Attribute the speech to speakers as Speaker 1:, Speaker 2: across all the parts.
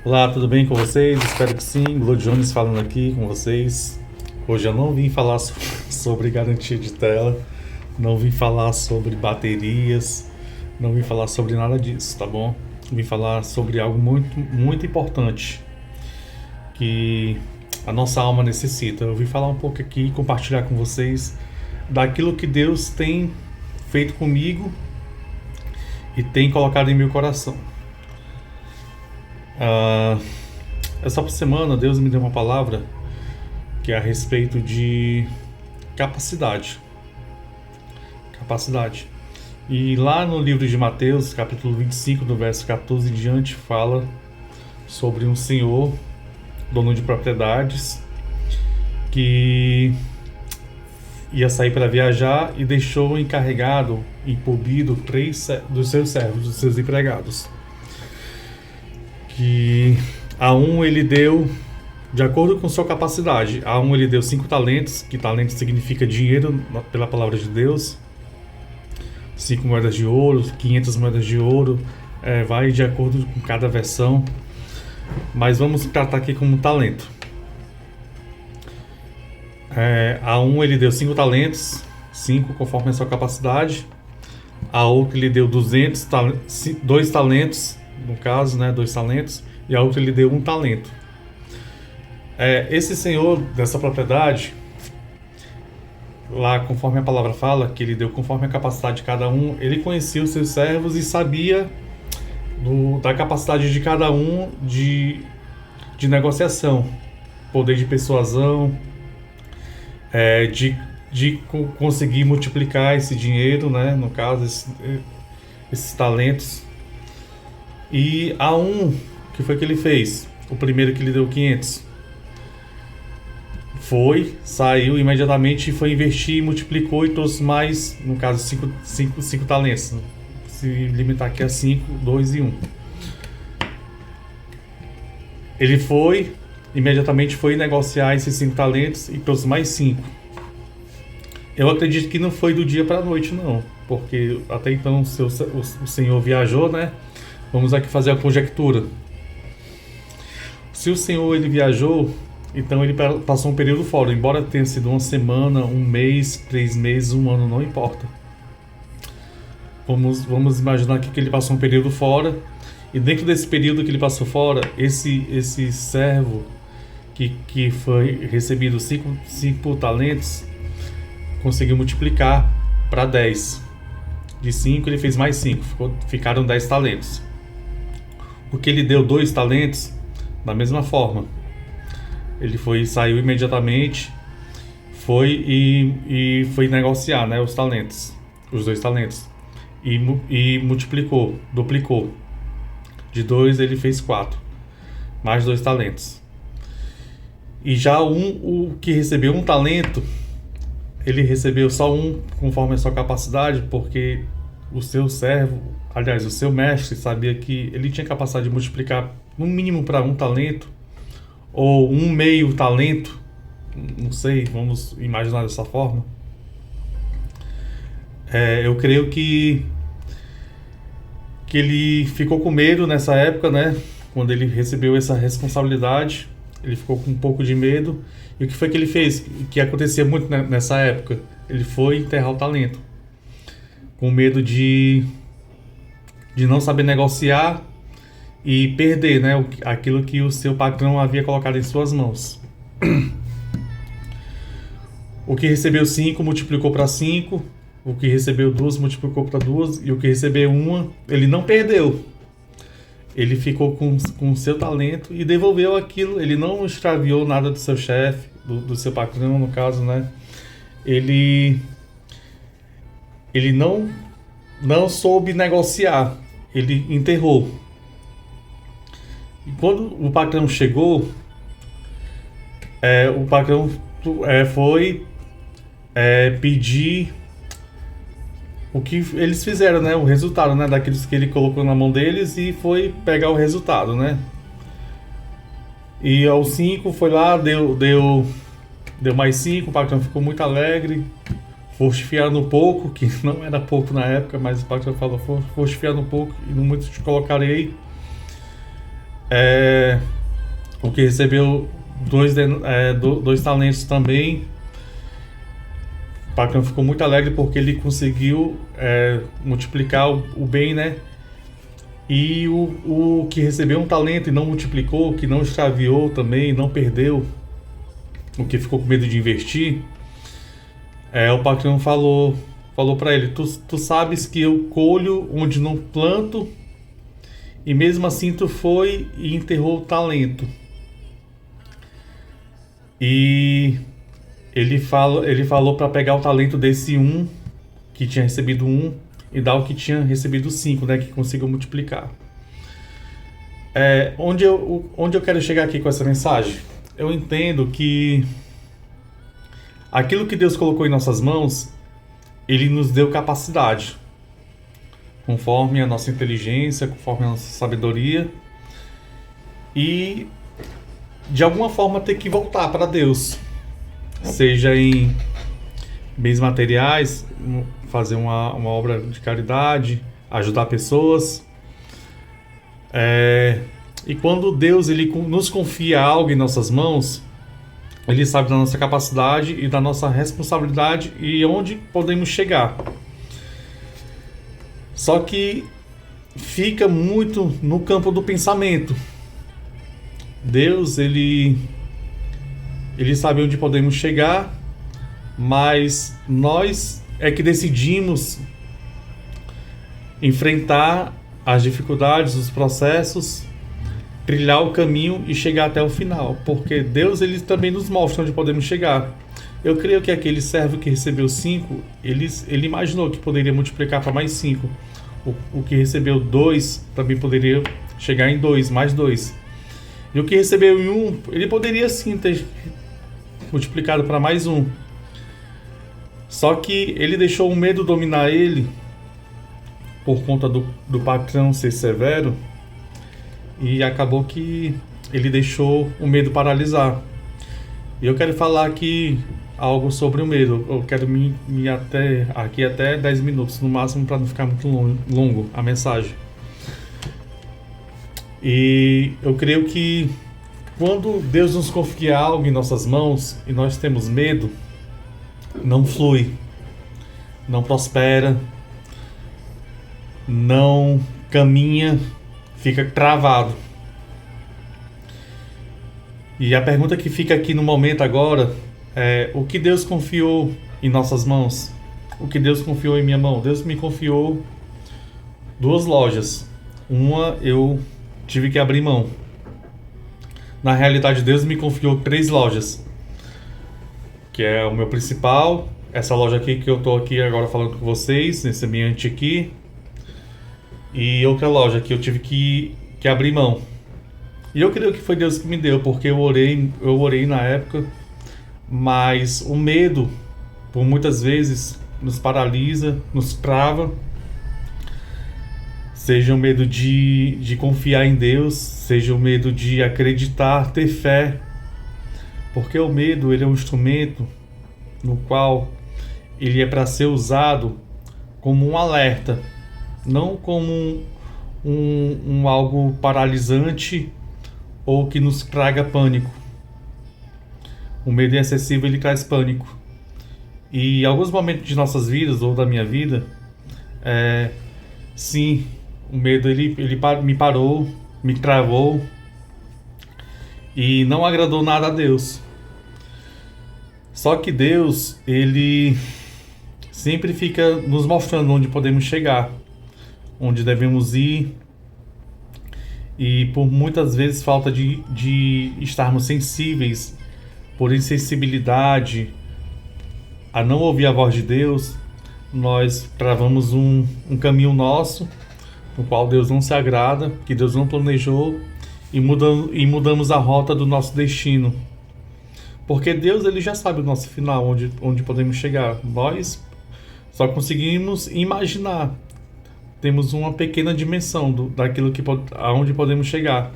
Speaker 1: Olá, tudo bem com vocês? Espero que sim. Glo Jones falando aqui com vocês. Hoje eu não vim falar sobre garantia de tela, não vim falar sobre baterias, não vim falar sobre nada disso, tá bom? Vim falar sobre algo muito importante que a nossa alma necessita. Eu vim falar um pouco aqui e compartilhar com vocês daquilo que Deus tem feito comigo e tem colocado em meu coração. Essa semana Deus me deu uma palavra que é a respeito de capacidade. E lá no livro de Mateus, capítulo 25, do verso 14 em diante, fala sobre um senhor, dono de propriedades, que ia sair para viajar e deixou encarregado, incumbido, 3 dos seus servos, dos seus empregados. Que a um ele deu de acordo com sua capacidade. A um ele deu 5 talentos, que talento significa dinheiro pela palavra de Deus. 5 moedas de ouro, 500 moedas de ouro, vai de acordo com cada versão. Mas vamos tratar aqui como talento. A um ele deu 5 talentos, 5 conforme a sua capacidade. A outro ele deu 2 talentos, no caso, né, 2 talentos, e a outra ele deu 1 talento. Esse senhor dessa propriedade, lá conforme a palavra fala, que ele deu conforme a capacidade de cada um, ele conhecia os seus servos e sabia da capacidade de cada um de negociação, poder de persuasão, de conseguir multiplicar esse dinheiro, né, no caso, esses talentos. E a um, que foi que ele fez? O primeiro que lhe deu 500. Saiu imediatamente, foi investir e multiplicou e trouxe mais, no caso, 5 talentos. Se limitar aqui a 5, 2 e 1. Ele imediatamente foi negociar esses 5 talentos e trouxe mais 5. Eu acredito que não foi do dia para a noite, não. Porque até então o senhor viajou, né? Vamos aqui fazer a conjectura. Se o senhor ele viajou, então ele passou um período fora. Embora tenha sido uma semana, um mês, 3 meses, um ano, não importa. Vamos imaginar aqui que ele passou um período fora. E dentro desse período que ele passou fora, esse servo que foi recebido 5 talentos, conseguiu multiplicar para 10. De 5 ele fez mais 5, ficaram 10 talentos. O que ele deu 2 talentos, da mesma forma. Ele saiu imediatamente, e foi negociar, né, os 2 talentos. E multiplicou, duplicou. De 2 ele fez 4, mais 2 talentos. E já o que recebeu 1 talento, ele recebeu só 1 conforme a sua capacidade, porque o seu servo, aliás, o seu mestre sabia que ele tinha capacidade de multiplicar no mínimo para 1 talento, ou 1 meio talento, não sei, vamos imaginar dessa forma. Eu creio que ele ficou com medo nessa época, né? Quando ele recebeu essa responsabilidade, ele ficou com um pouco de medo. E o que foi que ele fez? Que acontecia muito nessa época? Ele foi enterrar o talento, com medo de não saber negociar e perder, né, aquilo que o seu patrão havia colocado em suas mãos. O que recebeu 5 multiplicou para 5, o que recebeu 2 multiplicou para 2, e o que recebeu 1, ele não perdeu. Ele ficou com o seu talento e devolveu aquilo. Ele não extraviou nada do seu chefe, do seu patrão, no caso, né? Ele não soube negociar. Ele enterrou. E quando o patrão chegou, o patrão foi pedir o que eles fizeram, né? O resultado, né? Daqueles que ele colocou na mão deles, e foi pegar o resultado, né? E aos 5 foi lá, deu mais 5, o patrão ficou muito alegre. Foste fiar no pouco, que não era pouco na época, mas o patrão falou, foste fiar no pouco e no muito te colocarei. O que recebeu dois talentos também, o patrão ficou muito alegre porque ele conseguiu multiplicar o bem, né? E o que recebeu um talento e não multiplicou, que não extraviou também, não perdeu, o que ficou com medo de investir, o patrão falou para ele: tu sabes que eu colho onde não planto, e mesmo assim tu foi e enterrou o talento. E ele falou para pegar o talento desse um que tinha recebido um e dar o que tinha recebido 5, né, que conseguiu multiplicar. Onde eu quero chegar aqui com essa mensagem? Eu entendo que aquilo que Deus colocou em nossas mãos, Ele nos deu capacidade, conforme a nossa inteligência, conforme a nossa sabedoria, e de alguma forma ter que voltar para Deus, seja em bens materiais, fazer uma obra de caridade, ajudar pessoas. E quando Deus ele nos confia algo em nossas mãos, Ele sabe da nossa capacidade e da nossa responsabilidade e onde podemos chegar. Só que fica muito no campo do pensamento. Deus, ele sabe onde podemos chegar, mas nós é que decidimos enfrentar as dificuldades, os processos, trilhar o caminho e chegar até o final, porque Deus ele também nos mostra onde podemos chegar. Eu creio que aquele servo que recebeu 5, ele imaginou que poderia multiplicar para mais 5. O que recebeu 2 também poderia chegar em 2, mais 2. E o que recebeu em 1, ele poderia sim ter multiplicado para mais 1. Só que ele deixou o medo dominar ele, por conta do patrão ser severo, e acabou que ele deixou o medo paralisar. E eu quero falar aqui algo sobre o medo. Eu quero me até 10 minutos no máximo, para não ficar muito longo a mensagem. E eu creio que quando Deus nos confia algo em nossas mãos e nós temos medo, não flui, não prospera, não caminha, fica travado. E a pergunta que fica aqui no momento agora é: o que Deus confiou em nossas mãos? O que Deus confiou em minha mão? Deus me confiou 2 lojas. Uma eu tive que abrir mão. Na realidade, Deus me confiou 3 lojas, que é o meu principal, essa loja aqui que eu tô aqui agora falando com vocês, nesse ambiente aqui, e outra loja que eu tive que abrir mão. E eu creio que foi Deus que me deu, porque eu orei na época, mas o medo, por muitas vezes, nos paralisa, nos trava. Seja o medo de confiar em Deus, seja o medo de acreditar, ter fé. Porque o medo, ele é um instrumento no qual ele é para ser usado como um alerta, não como um algo paralisante ou que nos traga pânico. O medo excessivo, ele traz pânico. E em alguns momentos de nossas vidas, ou da minha vida, sim, o medo ele me parou, me travou e não agradou nada a Deus. Só que Deus, ele sempre fica nos mostrando onde podemos chegar, onde devemos ir. E por muitas vezes falta de estarmos sensíveis, por insensibilidade a não ouvir a voz de Deus, nós travamos um caminho nosso, no qual Deus não se agrada, que Deus não planejou, e mudamos a rota do nosso destino. Porque Deus, ele já sabe o nosso final, onde podemos chegar. Nós só conseguimos imaginar. Temos uma pequena dimensão daquilo aonde podemos chegar.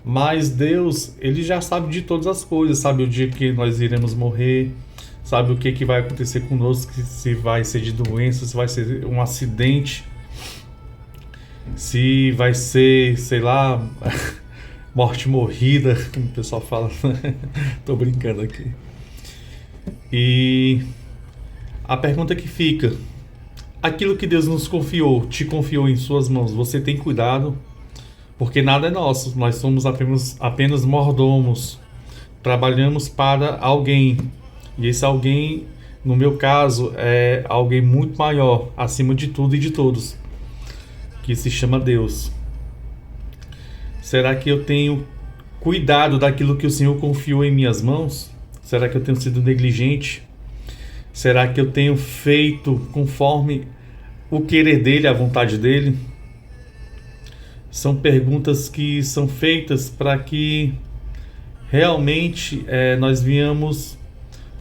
Speaker 1: Mas Deus, ele já sabe de todas as coisas, sabe o dia que nós iremos morrer, sabe o que vai acontecer conosco, se vai ser de doença, se vai ser um acidente, se vai ser, sei lá, morte morrida, como o pessoal fala. Tô brincando aqui. E a pergunta que fica: aquilo que Deus nos confiou, te confiou em suas mãos, você tem cuidado? Porque nada é nosso, nós somos apenas mordomos. Trabalhamos para alguém. E esse alguém, no meu caso, é alguém muito maior, acima de tudo e de todos, que se chama Deus. Será que eu tenho cuidado daquilo que o Senhor confiou em minhas mãos? Será que eu tenho sido negligente? Será que eu tenho feito conforme o querer dele, a vontade dele? São perguntas que são feitas para que realmente nós venhamos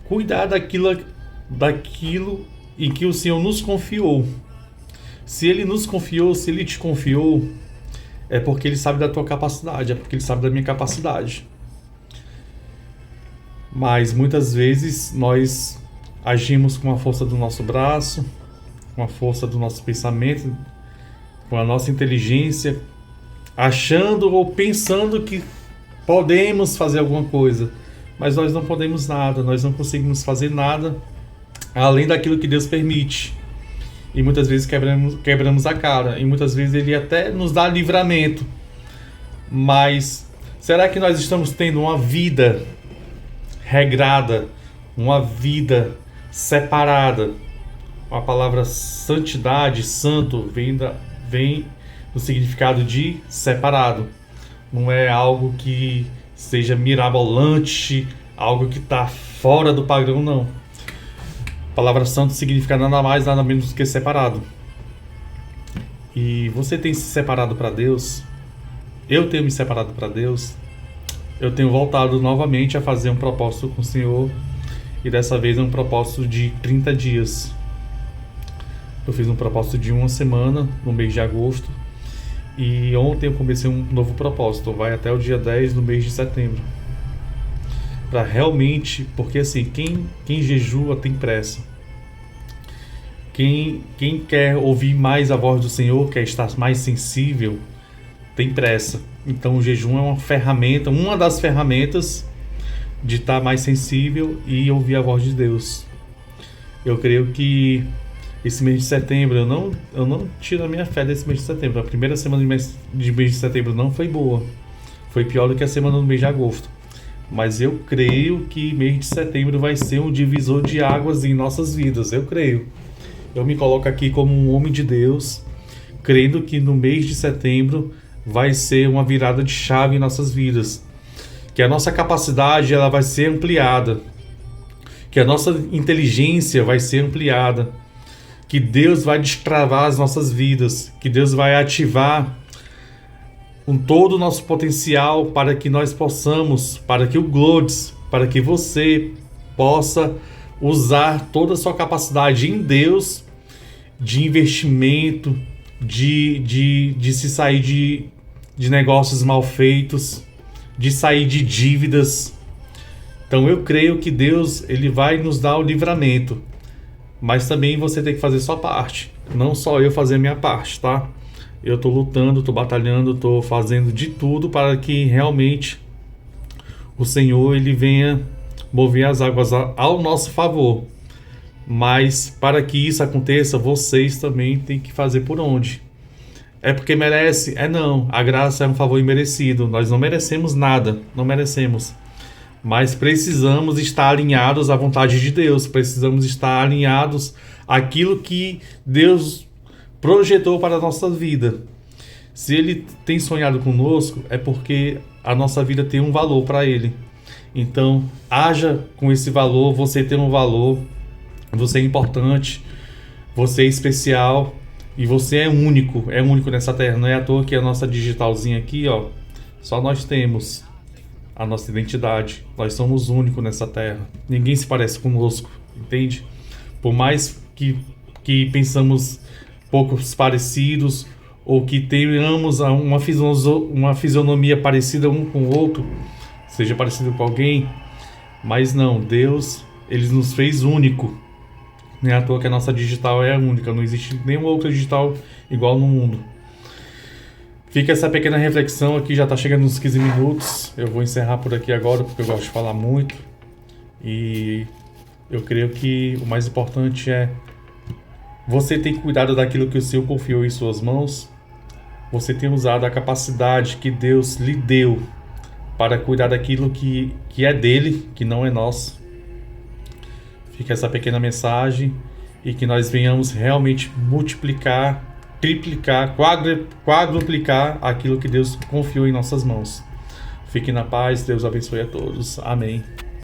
Speaker 1: cuidar daquilo em que o Senhor nos confiou. Se Ele nos confiou, se Ele te confiou, é porque Ele sabe da tua capacidade, é porque Ele sabe da minha capacidade. Mas muitas vezes nós agimos com a força do nosso braço, com a força do nosso pensamento, com a nossa inteligência, achando ou pensando que podemos fazer alguma coisa, mas nós não podemos nada, nós não conseguimos fazer nada além daquilo que Deus permite. E muitas vezes quebramos a cara, e muitas vezes Ele até nos dá livramento. Mas será que nós estamos tendo uma vida regrada, uma vida separada? A palavra santidade, santo, vem no significado de separado. Não é algo que seja mirabolante, algo que está fora do padrão, não. A palavra santo significa nada mais, nada menos do que separado. E você tem se separado para Deus? Eu tenho me separado para Deus. Eu tenho voltado novamente a fazer um propósito com o Senhor. E dessa vez é um propósito de 30 dias. Eu fiz um propósito de uma semana no mês de agosto. E ontem eu comecei um novo propósito. Vai até o dia 10 do mês de setembro. Para realmente... Porque assim, quem jejua tem pressa. Quem quer ouvir mais a voz do Senhor, quer estar mais sensível, tem pressa. Então o jejum é uma ferramenta, uma das ferramentas de estar mais sensível e ouvir a voz de Deus. Eu creio que esse mês de setembro, eu não tiro a minha fé desse mês de setembro. A primeira semana de mês de setembro não foi boa. Foi pior do que a semana do mês de agosto. Mas eu creio que mês de setembro vai ser um divisor de águas em nossas vidas. Eu creio. Eu me coloco aqui como um homem de Deus, crendo que no mês de setembro vai ser uma virada de chave em nossas vidas. Que a nossa capacidade ela vai ser ampliada. Que a nossa inteligência vai ser ampliada. Que Deus vai destravar as nossas vidas. Que Deus vai ativar todo o nosso potencial para que nós possamos, para que o Glodes, para que você possa usar toda a sua capacidade em Deus de investimento, de se sair de negócios mal feitos, de sair de dívidas. Então eu creio que Deus ele vai nos dar o livramento, mas também você tem que fazer sua parte, não só eu fazer a minha parte, tá? Eu tô lutando, tô batalhando, tô fazendo de tudo para que realmente o Senhor ele venha mover as águas ao nosso favor. Mas para que isso aconteça, vocês também têm que fazer por onde? É porque merece? Não. A graça é um favor imerecido. Nós não merecemos nada. Não merecemos. Mas precisamos estar alinhados à vontade de Deus. Precisamos estar alinhados àquilo que Deus projetou para a nossa vida. Se Ele tem sonhado conosco, é porque a nossa vida tem um valor para Ele. Então, haja com esse valor, você tem um valor, você é importante, você é especial e você é único nessa terra. Não é à toa que a nossa digitalzinha aqui, ó, só nós temos a nossa identidade. Nós somos únicos nessa terra. Ninguém se parece conosco, entende? Por mais que pensamos poucos parecidos ou que tenhamos uma fisionomia parecida um com o outro, seja parecido com alguém, mas não, Deus, Ele nos fez único. Não é à toa que a nossa digital é a única, não existe nenhuma outra digital igual no mundo. Fica essa pequena reflexão aqui, já está chegando nos 15 minutos. Eu vou encerrar por aqui agora, porque eu gosto de falar muito. E eu creio que o mais importante é você ter cuidado daquilo que o Senhor confiou em suas mãos. Você tem usado a capacidade que Deus lhe deu para cuidar daquilo que é dele, que não é nosso. Fica essa pequena mensagem e que nós venhamos realmente multiplicar, triplicar, quadruplicar aquilo que Deus confiou em nossas mãos. Fiquem na paz, Deus abençoe a todos. Amém.